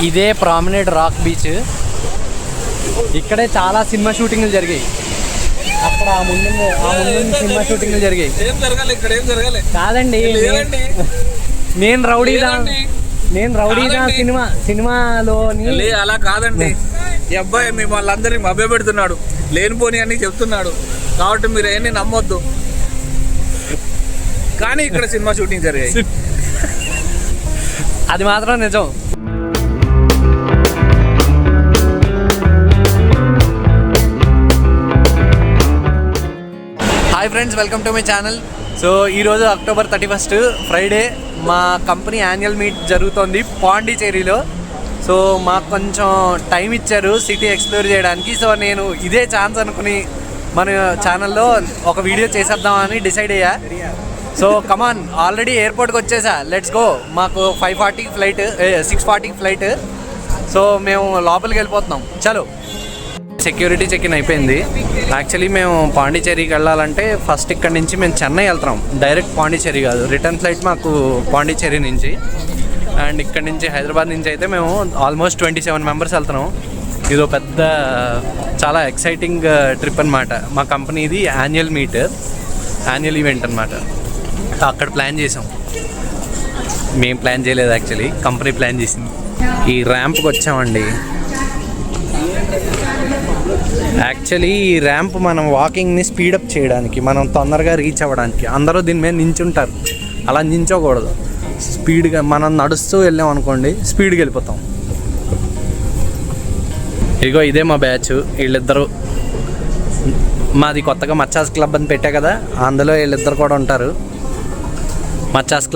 ఇదే prominent rock beach. ఇక్కడే చాలా సినిమా షూటింగ్లు జరిగాయి. అక్కడ ఆ ముందు సినిమా షూటింగ్లు జరిగాయి. కాదండి, నేను రౌడీదా సినిమాలోని అలా కాదండి. ఈ అబ్బాయి మిమ్మల్ని అందరినీ మభ్య పెడుతున్నాడు, లేనిపోని అని చెప్తున్నాడు. కాబట్టి మీరు ఏమీ నమ్మొద్దు. కానీ ఇక్కడ సినిమా షూటింగ్ జరిగాయి, అది మాత్రం నిజం. Hi friends, welcome to my channel. So ఈరోజు అక్టోబర్ 31 ఫ్రైడే మా కంపెనీ యాన్యువల్ మీట్ జరుగుతోంది పాండిచేరిలో. సో మాకు కొంచెం టైం ఇచ్చారు సిటీ ఎక్స్ప్లోర్ చేయడానికి. సో నేను ఇదే ఛాన్స్ అనుకుని మన ఛానల్లో ఒక వీడియో చేసేద్దామని డిసైడ్ అయ్యా. సో కమాన్, ఆల్రెడీ ఎయిర్పోర్ట్కి వచ్చేసా, లెట్స్ గో. మాకు 5:40 ఫ్లైట్, 6:40 ఫ్లైట్. సో మేము లోపలికి వెళ్ళిపోతున్నాం, చలో. సెక్యూరిటీ చెక్ ఇన్ అయిపోయింది. యాక్చువల్లీ మేము పాండిచేరికి వెళ్ళాలంటే ఫస్ట్ ఇక్కడ నుంచి మేము చెన్నై వెళ్తున్నాం, డైరెక్ట్ పాండిచేరి కాదు. రిటర్న్ ఫ్లైట్ మాకు పాండిచేరి నుంచి. అండ్ ఇక్కడ నుంచి హైదరాబాద్ నుంచి అయితే మేము ఆల్మోస్ట్ 27 మెంబర్స్ వెళ్తున్నాం. ఇదో పెద్ద చాలా ఎక్సైటింగ్ ట్రిప్ అనమాట. మా కంపెనీది యాన్యువల్ మీట్, యాన్యువల్ ఈవెంట్ అనమాట. అక్కడ ప్లాన్ చేసాం. మేము ప్లాన్ చేయలేదు, యాక్చువల్లీ కంపెనీ ప్లాన్ చేసింది. ఈ ర్యాంప్కి వచ్చామండి. యాక్చువల్లీ ఈ ర్యాంప్ మనం వాకింగ్ని స్పీడప్ చేయడానికి, మనం తొందరగా రీచ్ అవ్వడానికి. అందరూ దీని మీద నించుంటారు, అలా నించోకూడదు. స్పీడ్గా మనం నడుస్తూ వెళ్ళాం అనుకోండి, స్పీడ్గా వెళ్ళిపోతాం. ఇదిగో ఇదే మా బ్యాచ్. వీళ్ళిద్దరు, మాది కొత్తగా మచ్చాస్ క్లబ్ అని పెట్టా కదా, అందులో వీళ్ళిద్దరు కూడా ఉంటారు. మచ్చాస్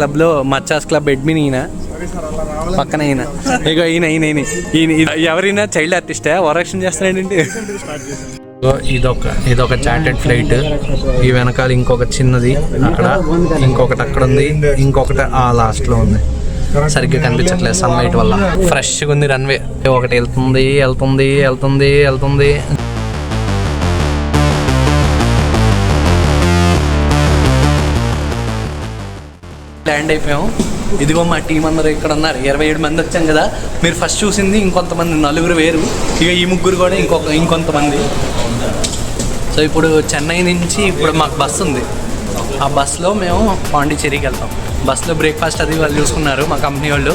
క్లబ్ అడ్మిన్ ఈయన, పక్కన ఈయన. ఇగో ఈయన ఎవరైనా చైల్డ్ ఆర్టిస్టే, వరక్షణ చేస్తున్నాడండి. ఇదొక చార్టెడ్ ఫ్లైట్. ఈ వెనకాల ఇంకొక చిన్నది అక్కడ, ఇంకొకటి అక్కడ ఉంది, ఇంకొకటి ఆ లాస్ట్లో ఉంది. సరిగ్గా కనిపించట్లేదు సన్లైట్ వల్ల. ఫ్రెష్గా ఉంది రన్వే. ఒకటి వెళ్తుంది. ల్యాండ్ అయిపోయాం. ఇదిగో మా టీం అందరూ ఇక్కడ ఉన్నారు. 27 మంది వచ్చాం కదా. మీరు ఫస్ట్ చూసింది ఇంకొంతమంది, 4 వేరు. ఇక ఈ 3 కూడా ఇంకొంతమంది. సో ఇప్పుడు చెన్నై నుంచి ఇప్పుడు మాకు బస్సు ఉంది. ఆ బస్సులో మేము పాండిచేరికి వెళ్తాం. బస్సులో బ్రేక్ఫాస్ట్ అది వాళ్ళు చూసుకున్నారు మా కంపెనీ వాళ్ళు.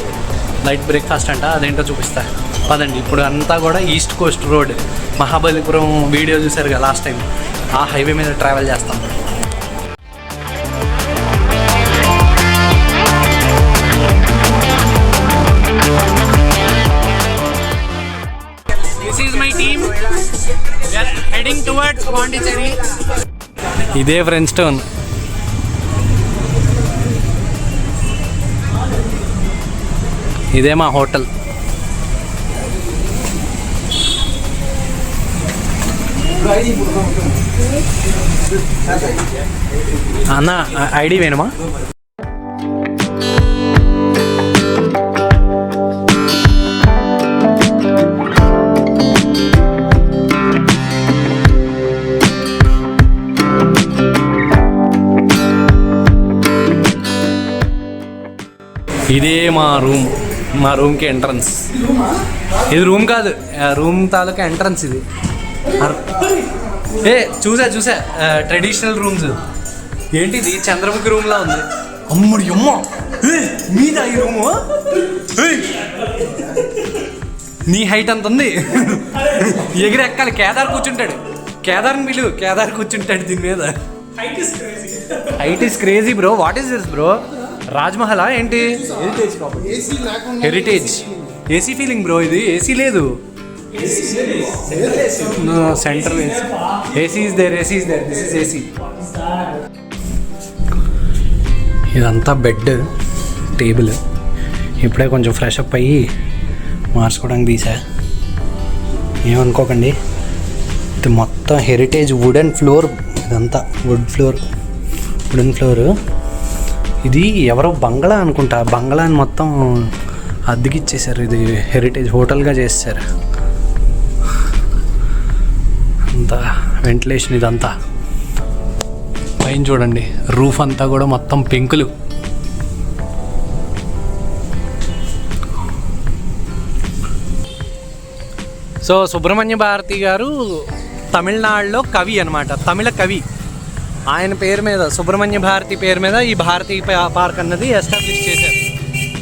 లైట్ బ్రేక్ఫాస్ట్ అంట, అదేంటో చూపిస్తా పదండి. ఇప్పుడు అంతా కూడా east Coast road, Mahabalipuram video చూసారు కదా లాస్ట్ టైం, ఆ హైవే మీద ట్రావెల్ చేస్తాం. పాండిచేరి. ఇదే ఫ్రెండ్ స్టోన్. ఇదే మా హోటల్. అన్న ఐడి వేణుమా? ఇదే మా రూమ్కి ఎంట్రన్స్. ఇది రూమ్ కాదు, రూమ్ తాలూకా ఎంట్రన్స్ ఇది. చూసా ట్రెడిషనల్ రూమ్స్. ఏంటిది చంద్రముఖి రూమ్లా ఉంది. అమ్ముడి అమ్మ మీద ఈ రూము. నీ హైట్ అంత ఉంది, ఎగిరి ఎక్కాలి. కేదార్ కూర్చుంటాడు, కేదార్ని పిలువు, కేదార్ కూర్చుంటాడు దీని మీద. Height is crazy bro. What is this bro? రాజ్మహలా ఏంటి? Heritage AC feeling bro. ఇది ఏసీ లేదు, central AC is there. This is AC. ఇదంతా బెడ్, టేబుల్. ఇప్పుడే కొంచెం ఫ్రెష్ అప్ అయ్యి మార్చుకోవడానికి తీసా, ఏమనుకోకండి. ఇది మొత్తం హెరిటేజ్ వుడెన్ ఫ్లోర్. ఇదంతా వుడెన్ ఫ్లోర్. ఇది ఎవరో బంగ్లా అనుకుంటా, బంగ్లాని మొత్తం అద్దెకిచ్చేసారు. ఇది హెరిటేజ్ హోటల్గా చేశారు. అంతా వెంటిలేషన్. ఇదంతా పైన చూడండి, రూఫ్ అంతా కూడా మొత్తం పెంకులు. సో సుబ్రహ్మణ్య భారతి గారు తమిళనాడులో కవి అనమాట, తమిళ కవి. ఆయన పేరు మీద, సుబ్రహ్మణ్య భారతి పేరు మీద ఈ భారతీ పార్క్ అన్నది ఎస్టాబ్లిష్ చేశారు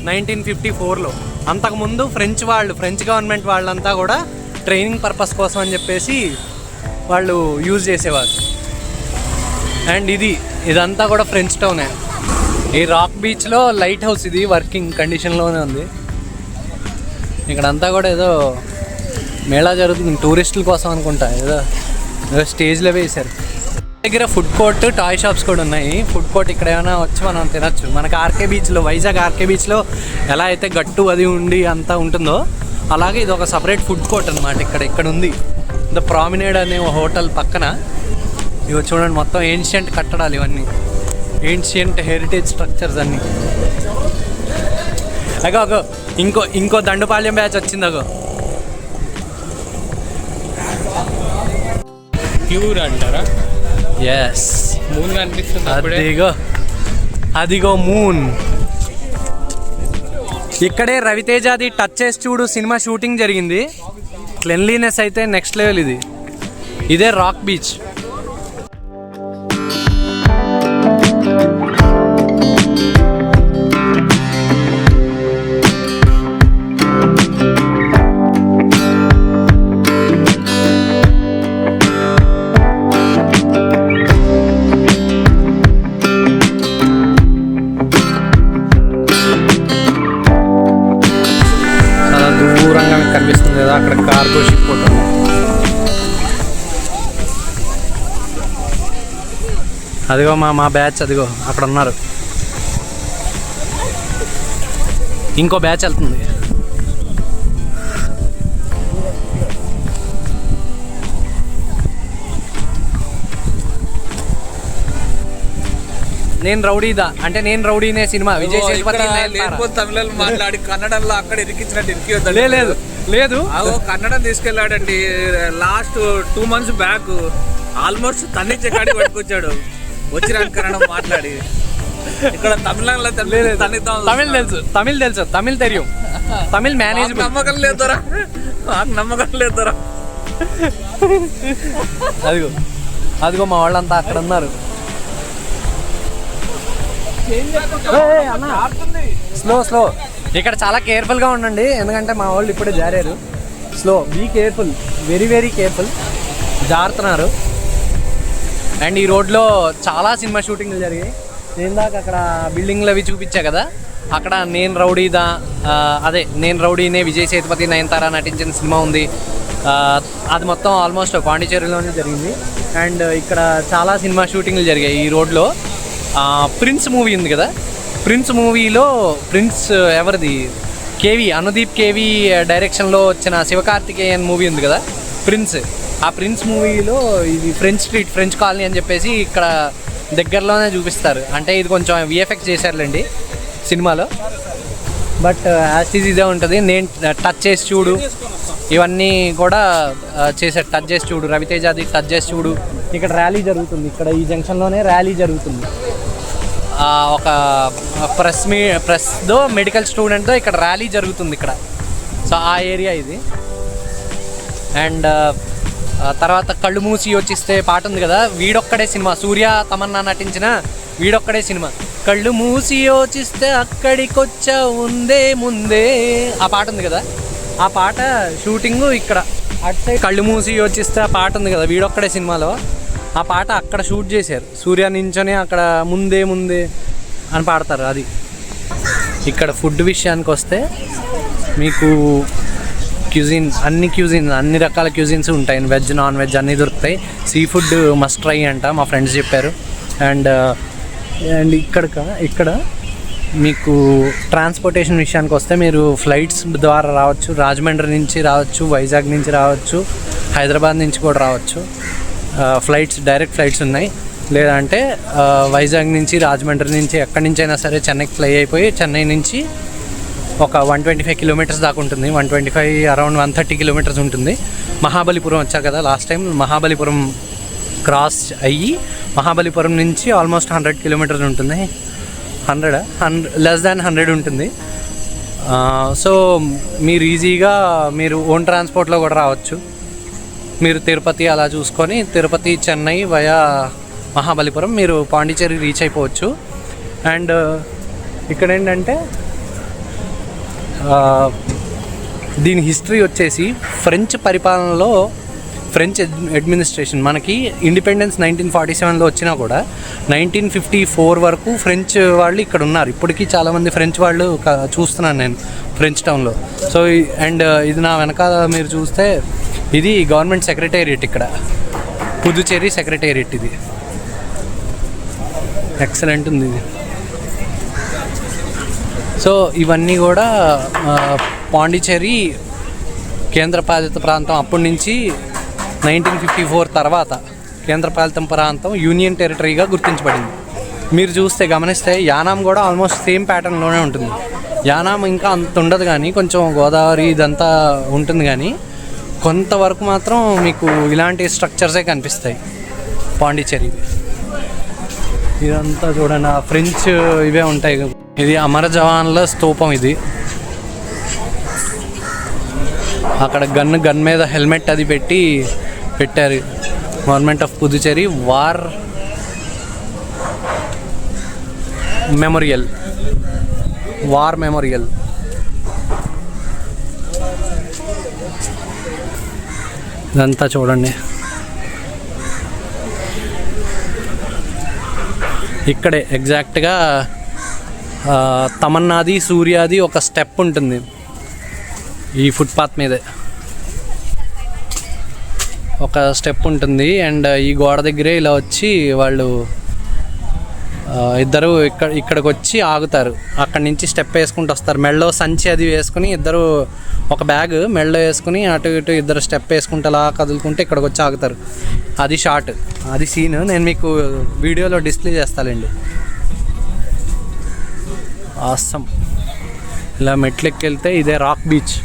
1954లో. అంతకుముందు ఫ్రెంచ్ గవర్నమెంట్ వాళ్ళంతా కూడా ట్రైనింగ్ పర్పస్ కోసం అని చెప్పేసి వాళ్ళు యూజ్ చేసేవారు. అండ్ ఇదంతా కూడా ఫ్రెంచ్ టౌనే. ఈ రాక్ బీచ్లో లైట్ హౌస్ ఇది వర్కింగ్ కండిషన్లోనే ఉంది. ఇక్కడంతా కూడా ఏదో మేళా జరుగుతుంది టూరిస్టుల కోసం అనుకుంటా, ఏదో స్టేజ్లో వేశారు. దగ్గర ఫుడ్ కోర్ట్, టాయ్ షాప్స్ కూడా ఉన్నాయి. ఫుడ్ కోర్ట్ ఇక్కడ ఏమైనా వచ్చి మనం తినచ్చు. మనకి ఆర్కే బీచ్లో, వైజాగ్ ఆర్కే బీచ్లో ఎలా అయితే గట్టు అది ఉండి అంతా ఉంటుందో అలాగే ఇది ఒక సపరేట్ ఫుడ్ కోర్ట్ అనమాట. ఇక్కడ ఉంది ద ప్రామినేడ్ అనే హోటల్ పక్కన. ఇవి చూడండి, మొత్తం ఏన్షియంట్ కట్టడాలు ఇవన్నీ, ఏన్షియంట్ హెరిటేజ్ స్ట్రక్చర్స్ అన్నీ. అగో ఇంకో దండుపాళ్యం బ్యాచ్ వచ్చింది. ప్యూర్ అంటారా? ఎస్, మూన్ కనిపిస్తుంది. అదిగో మూన్. ఇక్కడే రవితేజది టచ్ చేసి చూడు సినిమా షూటింగ్ జరిగింది. క్లెన్లీనెస్ అయితే నెక్స్ట్ లెవెల్. ఇదే రాక్ బీచ్. దూరంగా మీకు కనిపిస్తుంది కదా, అక్కడ కార్గో షిప్ ఉంటుంది. అదిగో మా బ్యాచ్ అదిగో అక్కడ ఉన్నారు. ఇంకో బ్యాచ్ వెళ్తుంది. నేను రౌడీదా అంటే నేను రౌడీనే సినిమా విజయ్ సేతుపతి తమిళ మాట్లాడి కన్నడంలో అక్కడ ఇరికించినట్టు ఇరికివద్దు. లేదు కన్నడం తీసుకెళ్ళాడండి. లాస్ట్ 2 months బ్యాక్ ఆల్మోస్ట్ తన్నిచ్చే కాడికి పట్టుకొచ్చాడు. వచ్చిన కన్నడం మాట్లాడి ఇక్కడ తమిళనాడులో తమిళ్ తెలుసు తమిళ్ మేనేజ్ నమ్మకం లేదురా, నాకు నమ్మకం లేదురా. అదిగో మా వాళ్ళంతా అక్కడ ఉన్నారు. స్లో ఇక్కడ చాలా కేర్ఫుల్గా ఉండండి, ఎందుకంటే మా వాళ్ళు ఇప్పుడే జారారు. Slow, be careful, very careful. జారుతున్నారు. అండ్ ఈ రోడ్లో చాలా సినిమా షూటింగ్లు జరిగాయి. నేను దాకా అక్కడ బిల్డింగ్లు అవి చూపించా కదా, అక్కడ నేను రౌడీనే విజయ్ సేతుపతి, నయనతార నటించిన సినిమా ఉంది. అది మొత్తం ఆల్మోస్ట్ పాండిచేరిలోనే జరిగింది. అండ్ ఇక్కడ చాలా సినిమా షూటింగ్లు జరిగాయి ఈ రోడ్లో. ప్రిన్స్ మూవీ ఉంది కదా, ప్రిన్స్ మూవీలో ఎవరిది, అనుదీప్ కేవి డైరెక్షన్లో వచ్చిన శివకార్తికేయన్ మూవీ ఉంది కదా ప్రిన్స్. ఆ ప్రిన్స్ మూవీలో ఇది ఫ్రెంచ్ కాలనీ అని చెప్పేసి ఇక్కడ దగ్గరలోనే చూపిస్తారు. అంటే ఇది కొంచెం విఎఫ్ఎక్స్ చేశారులేండి సినిమాలో, బట్ యాస్టీజ్ ఇదే ఉంటుంది. నేను టచ్ చేసి చూడు ఇవన్నీ కూడా చేశారు. టచ్ చేసి చూడు, రవితేజది టచ్ చేసి చూడు. ఇక్కడ ర్యాలీ జరుగుతుంది, ఇక్కడ ఈ జంక్షన్లోనే ర్యాలీ జరుగుతుంది. ఒక ప్రెస్దో మెడికల్ స్టూడెంట్తో ఇక్కడ ర్యాలీ జరుగుతుంది ఇక్కడ. సో ఆ ఏరియా ఇది. అండ్ తర్వాత కళ్ళు మూసి యోచిస్తే పాట ఉంది కదా, వీడొక్కడే సినిమా, సూర్య తమన్నా నటించిన వీడొక్కడే సినిమా. కళ్ళు మూసి యోచిస్తే అక్కడికొచ్చా ఉందే ముందే, ఆ పాట ఉంది కదా, ఆ పాట షూటింగు ఇక్కడ అటు సైడ్. కళ్ళు మూసి యోచిస్తే ఆ పాట ఉంది కదా వీడొక్కడే సినిమాలో, ఆ పాట అక్కడ షూట్ చేశారు. సూర్య నించొని అక్కడ ముందే అని పాడతారు. అది ఇక్కడ ఫుడ్ విషయానికి వస్తే మీకు అన్ని రకాల క్యూజిన్స్ ఉంటాయి. వెజ్, నాన్ వెజ్ అన్నీ దొరుకుతాయి. సీ ఫుడ్ మస్ట్ ట్రై అంట, మా ఫ్రెండ్స్ చెప్పారు. అండ్ ఇక్కడ మీకు ట్రాన్స్పోర్టేషన్ విషయానికి వస్తే మీరు ఫ్లైట్స్ ద్వారా రావచ్చు. రాజమండ్రి నుంచి రావచ్చు, వైజాగ్ నుంచి రావచ్చు, హైదరాబాద్ నుంచి కూడా రావచ్చు. డైరెక్ట్ ఫ్లైట్స్ ఉన్నాయి. లేదంటే వైజాగ్ నుంచి, రాజమండ్రి నుంచి, ఎక్కడి నుంచి అయినా సరే చెన్నైకి ఫ్లై అయిపోయి చెన్నై నుంచి ఒక 125 kilometers దాకా ఉంటుంది. 125 అరౌండ్ 130 kilometers ఉంటుంది. మహాబలిపురం వచ్చారు కదా లాస్ట్ టైం, మహాబలిపురం క్రాస్ అయ్యి మహాబలిపురం నుంచి ఆల్మోస్ట్ 100 kilometers ఉంటుంది. 100 లెస్ దాన్ 100 ఉంటుంది. సో మీరు ఈజీగా మీరు ఓన్ ట్రాన్స్పోర్ట్లో కూడా రావచ్చు. మీరు తిరుపతి అలా చూసుకొని తిరుపతి చెన్నై వయా మహాబలిపురం మీరు పాండిచ్చేరి రీచ్ అయిపోవచ్చు. అండ్ ఇక్కడ ఏంటంటే దీని హిస్టరీ వచ్చేసి ఫ్రెంచ్ పరిపాలనలో ఫ్రెంచ్ అడ్మినిస్ట్రేషన్ మనకి ఇండిపెండెన్స్ 1947లో వచ్చినా కూడా 1954 వరకు ఫ్రెంచ్ వాళ్ళు ఇక్కడ ఉన్నారు. ఇప్పటికీ చాలామంది ఫ్రెంచ్ వాళ్ళు చూస్తున్నాను నేను ఫ్రెంచ్ టౌన్లో. సో అండ్ ఇది నా వెనకాల మీరు చూస్తే ఇది గవర్నమెంట్ సెక్రటేరియట్, ఇక్కడ పుదుచేరి సెక్రటేరియట్. ఇది ఎక్సలెంట్ ఉంది ఇది. సో ఇవన్నీ కూడా పాండిచ్చేరి కేంద్రపాలిత ప్రాంతం అప్పటి నుంచి 1954 తర్వాత కేంద్రపాలిత ప్రాంతం యూనియన్ టెరిటరీగా గుర్తించబడింది. మీరు చూస్తే గమనిస్తే యానాం కూడా ఆల్మోస్ట్ సేమ్ ప్యాటర్న్లోనే ఉంటుంది. యానాం ఇంకా అంత ఉండదు కానీ కొంచెం గోదావరి ఇదంతా ఉంటుంది, కానీ కొంతవరకు మాత్రం మీకు ఇలాంటి స్ట్రక్చర్సే కనిపిస్తాయి పాండిచ్చేరి. ఇదంతా చూడండి, ఫ్రెంచ్ ఇవే ఉంటాయి. ఇది అమర జవాన్ల స్తూపం. ఇది అక్కడ గన్ మీద హెల్మెట్ అది పెట్టారు government of Puducherry war memorial. ఇదంతా చూడండి, ఇక్కడే ఎగ్జాక్ట్గా తమన్నాది సూర్యాది ఒక స్టెప్ ఉంటుంది ఈ ఫుట్పాత్ మీదే, ఒక స్టెప్ ఉంటుంది. అండ్ ఈ గోడ దగ్గరే ఇలా వచ్చి వాళ్ళు ఇద్దరు ఇక్కడికి వచ్చి ఆగుతారు. అక్కడి నుంచి స్టెప్ వేసుకుంటూ వస్తారు. మెడలో సంచి అది వేసుకుని ఇద్దరు, ఒక బ్యాగ్ మెడలో వేసుకుని అటు ఇటు ఇద్దరు స్టెప్ వేసుకుంటూ అలా కదులుకుంటే ఇక్కడికి వచ్చి ఆగుతారు. అది షార్ట్, అది సీన్ నేను మీకు వీడియోలో డిస్ప్లే చేస్తానండి. ఆసమ్. ఇలా మెట్లెక్కి వెళ్తే ఇదే రాక్ బీచ్.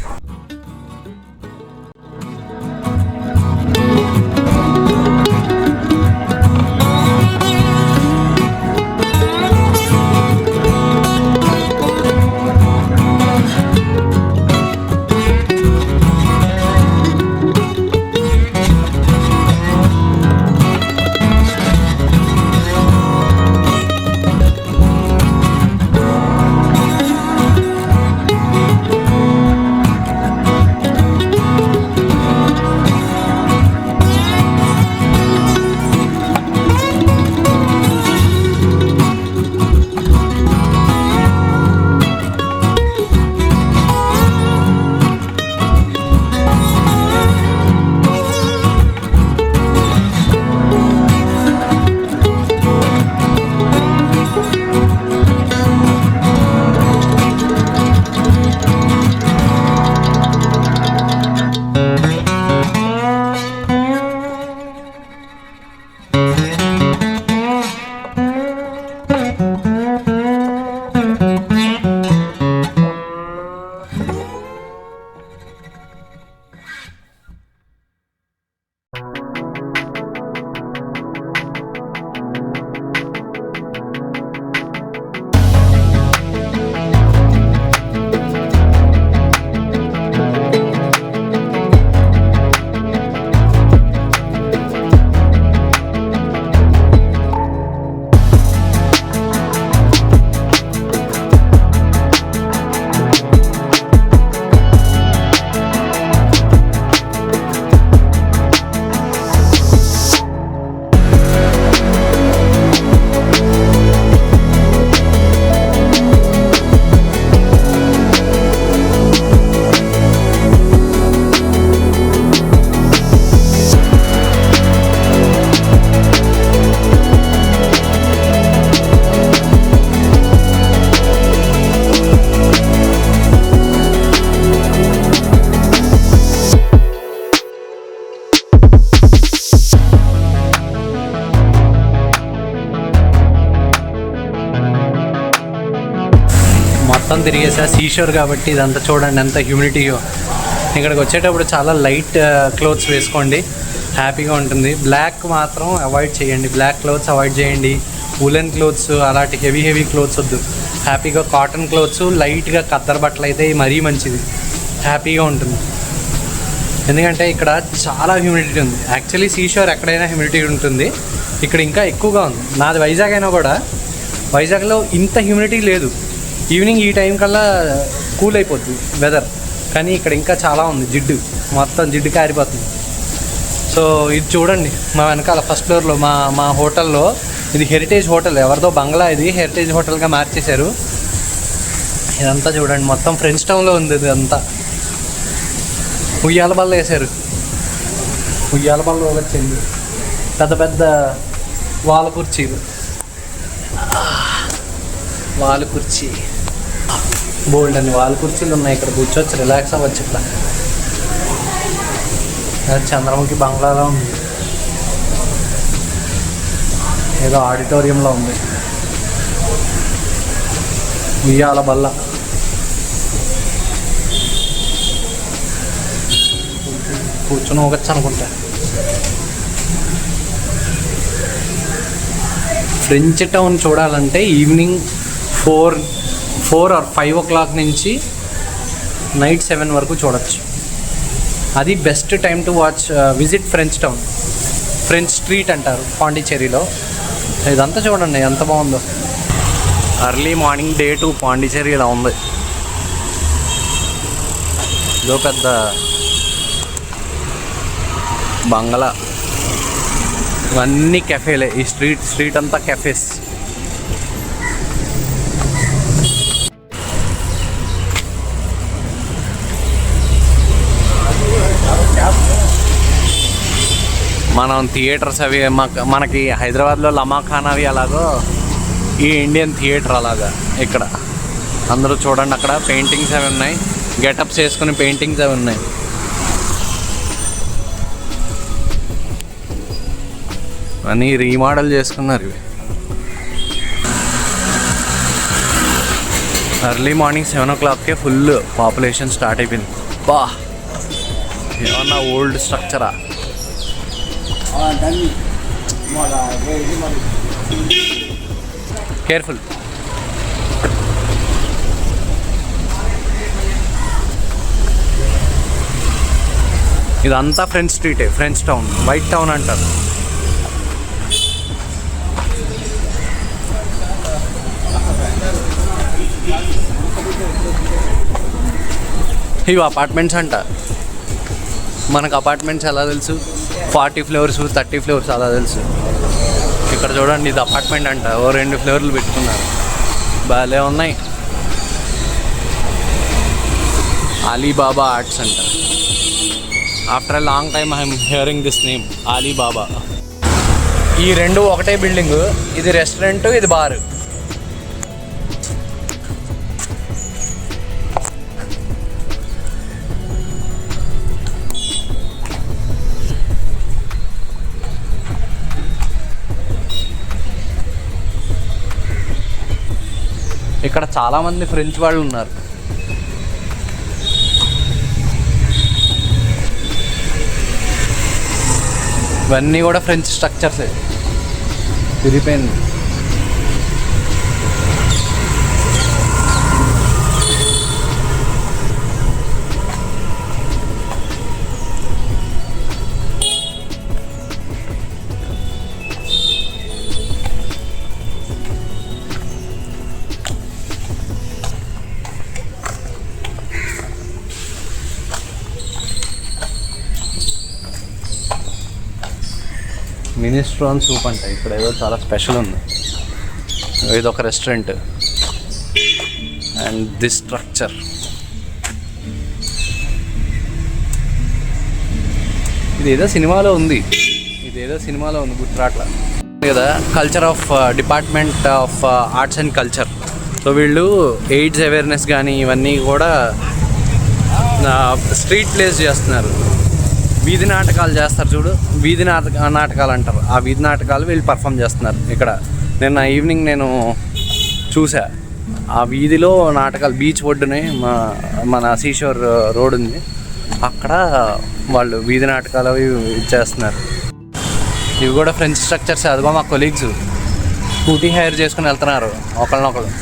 మొత్తం తిరిగేసా సీషోర్ కాబట్టి ఇదంతా చూడండి ఎంత హ్యూమిడిటీయో. ఇక్కడికి వచ్చేటప్పుడు చాలా లైట్ క్లోత్స్ వేసుకోండి, హ్యాపీగా ఉంటుంది. బ్లాక్ మాత్రం అవాయిడ్ చేయండి, బ్లాక్ క్లోత్స్ అవాయిడ్ చేయండి. ఉలెన్ క్లోత్స్ అలాంటి హెవీ క్లోత్స్ వద్దు. హ్యాపీగా కాటన్ క్లోత్స్, లైట్గా ఖద్దరు బట్టలు అయితే మరీ మంచిది, హ్యాపీగా ఉంటుంది. ఎందుకంటే ఇక్కడ చాలా హ్యూమిడిటీ ఉంది. యాక్చువల్లీ సీషోర్ ఎక్కడైనా హ్యూమిడిటీ ఉంటుంది, ఇక్కడ ఇంకా ఎక్కువగా ఉంది. నాది వైజాగ్ అయినా కూడా వైజాగ్లో ఇంత హ్యూమిడిటీ లేదు. ఈవినింగ్ ఈ టైం కల్లా కూల్ అయిపోద్ది వెదర్, కానీ ఇక్కడ ఇంకా చాలా ఉంది. మొత్తం జిడ్డు కారిపోతుంది. సో ఇది చూడండి మా వెనకాల ఫస్ట్ ఫ్లోర్లో మా హోటల్లో, ఇది హెరిటేజ్ హోటల్, ఎవరిదో బంగ్లా, ఇది హెరిటేజ్ హోటల్గా మార్చేశారు. ఇదంతా చూడండి మొత్తం ఫ్రెంచ్ టౌన్లో ఉంది. ఇది అంతా ఉయ్యాల బల్ల వేశారు, ఉయ్యాల బల్ల వచ్చింది, పెద్ద పెద్ద వాల్ కుర్చీలు, వాల్ కుర్చీ, బోల్డ్ అని వాల్ కుర్చీలు ఉన్నాయి. ఇక్కడ కూర్చోవచ్చు, రిలాక్స్ అవ్వచ్చు. ఇక్కడ చంద్రముఖి బంగ్లాలో ఉంది, ఏదో ఆడిటోరియంలో ఉంది. ఉయ్యాల బల్ల, కూర్చొని పోగొచ్చు అనుకుంటా. ఫ్రెంచ్ టౌన్ చూడాలంటే ఈవినింగ్ 4 or 5 o'clock నుంచి నైట్ 7 వరకు చూడొచ్చు. అది best time to visit French town. French street అంటారు పాండిచ్చేరిలో. ఇదంతా చూడండి ఎంత బాగుందో. అర్లీ మార్నింగ్ డే 2 పాండిచ్చేరి ఇలా ఉంది. ఇదో పెద్ద బంగ్లా, ఇవన్నీ కెఫేలే. ఈ స్ట్రీట్ అంతా కెఫేస్. మనం థియేటర్స్ అవి మనకి హైదరాబాద్లో లమాఖాన్ అవి అలాగో ఈ ఇండియన్ థియేటర్ అలాగా ఇక్కడ. అందరూ చూడండి అక్కడ పెయింటింగ్స్ అవి ఉన్నాయి, గెటప్స్ వేసుకుని పెయింటింగ్స్ అవి ఉన్నాయి. అన్నీ రీమోడల్ చేసుకున్నారు ఇవి. ఎర్లీ మార్నింగ్ 7 o'clockకే ఫుల్ పాపులేషన్ స్టార్ట్ అయిపోయింది. బా ఏమన్నా ఓల్డ్ స్ట్రక్చరా. కేర్ఫుల్. ఇదంతా ఫ్రెంచ్ స్ట్రీటే, ఫ్రెంచ్ టౌన్, వైట్ టౌన్ అంటారు. ఇవి అపార్ట్మెంట్స్ అంట. మనకు అపార్ట్మెంట్స్ ఎలా తెలుసు? 40 floors 30 floors అలా తెలుసు. ఇక్కడ చూడండి ఇది అపార్ట్మెంట్ అంట. 2 ఫ్లోర్లు పెట్టుకున్నారు, బాగాలే ఉన్నాయి. అలీబాబా ఆర్ట్స్ అంట. After a long time I'm hearing this name, Alibaba. ఈ రెండు ఒకటే బిల్డింగ్. ఇది రెస్టారెంట్, ఇది బార్. ఇక్కడ చాలామంది ఫ్రెంచ్ వాళ్ళు ఉన్నారు. ఇవన్నీ కూడా ఫ్రెంచ్ స్ట్రక్చర్సే. తిరిగిపోయింది. మినిస్ట్రాన్ సూప్ అంట. ఇక్కడ ఏదో చాలా స్పెషల్ ఉంది. ఇది ఒక రెస్టారెంట్. అండ్ దిస్ స్ట్రక్చర్, ఇదేదో సినిమాలో ఉంది, గుర్తురాట్లా కదా. Culture of department of arts and culture. So వీళ్ళు ఎయిడ్స్ అవేర్నెస్ కానీ ఇవన్నీ కూడా స్ట్రీట్ ప్లేస్ చేస్తున్నారు. వీధి నాటకాలు చేస్తారు చూడు, వీధి నాటకాలు అంటారు. ఆ వీధి నాటకాలు వీళ్ళు పర్ఫామ్ చేస్తున్నారు ఇక్కడ. నిన్న ఈవినింగ్ నేను చూసా ఆ వీధిలో నాటకాలు. బీచ్ ఒడ్డునే మన సీషోర్ రోడ్ ఉంది, అక్కడ వాళ్ళు వీధి నాటకాలు అవి చేస్తున్నారు. ఇవి కూడా ఫ్రెంచ్ స్ట్రక్చర్స్. అదిగో మా కొలీగ్స్ స్కూటీ హైర్ చేసుకుని వెళ్తున్నారు ఒకళ్ళనొకళ్ళు.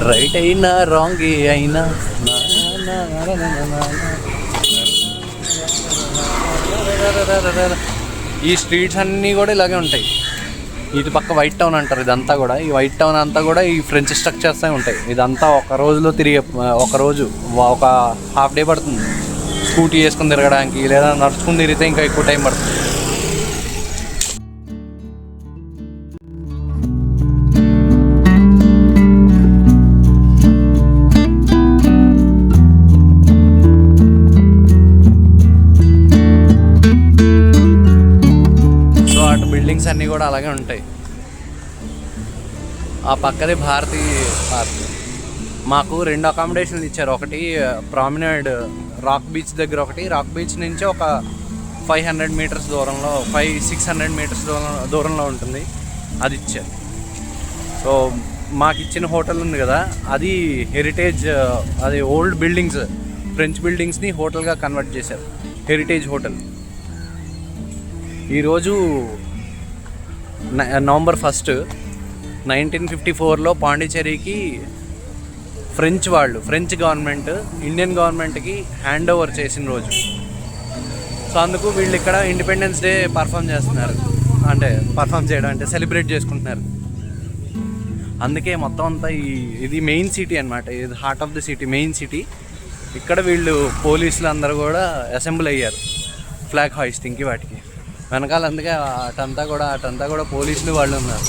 రైట్ అయినా రాంగ్ అయినా ఈ స్ట్రీట్స్ అన్నీ కూడా ఇలాగే ఉంటాయి. ఇటు పక్క వైట్ టౌన్ అంటారు ఇదంతా కూడా. ఈ వైట్ టౌన్ అంతా కూడా ఈ ఫ్రెంచ్ స్ట్రక్చర్సే ఉంటాయి. ఇదంతా ఒక రోజులో తిరిగే, ఒక రోజు ఒక హాఫ్ డే పడుతుంది స్కూటీ వేసుకుని తిరగడానికి, లేదా నడుచుకుని తిరిగితే ఇంకా ఎక్కువ టైం పడుతుంది. బిల్డింగ్స్ అన్నీ కూడా అలాగే ఉంటాయి. ఆ పక్కదే భారతీ పార్క్. మాకు 2 అకామిడేషన్లు ఇచ్చారు. ఒకటి ప్రామినెడ్ రాక్ బీచ్ దగ్గర, ఒకటి రాక్ బీచ్ నుంచి ఒక 500 మీటర్స్ దూరంలో, 500-600 మీటర్స్ దూరంలో ఉంటుంది, అది ఇచ్చారు. సో మాకు ఇచ్చిన హోటల్ ఉంది కదా, అది హెరిటేజ్, అది ఓల్డ్ బిల్డింగ్స్, ఫ్రెంచ్ బిల్డింగ్స్ని హోటల్గా కన్వర్ట్ చేశారు, హెరిటేజ్ హోటల్. ఈరోజు నవంబర్ 1, 1954లో పాండిచ్చేరికి ఫ్రెంచ్ గవర్నమెంట్ ఇండియన్ గవర్నమెంట్కి హ్యాండ్ ఓవర్ చేసిన రోజు. సో అందుకు వీళ్ళు ఇక్కడ ఇండిపెండెన్స్ డే పర్ఫామ్ చేయడం అంటే సెలబ్రేట్ చేసుకుంటున్నారు. అందుకే మొత్తం అంతా ఇది మెయిన్ సిటీ అనమాట. ఇది heart of the city, main city. ఇక్కడ వీళ్ళు పోలీసులు అందరూ కూడా అసెంబ్ల్ అయ్యారు ఫ్లాగ్ హాయిస్టింగ్కి, వాటికి వెనకాల. అందుకే అటంతా కూడా పోలీసులు వాళ్ళు ఉన్నారు.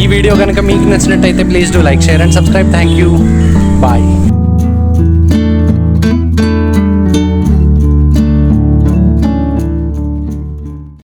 ఈ వీడియో కనుక మీకు నచ్చినట్టయితే please do like, share and subscribe. Thank you, bye.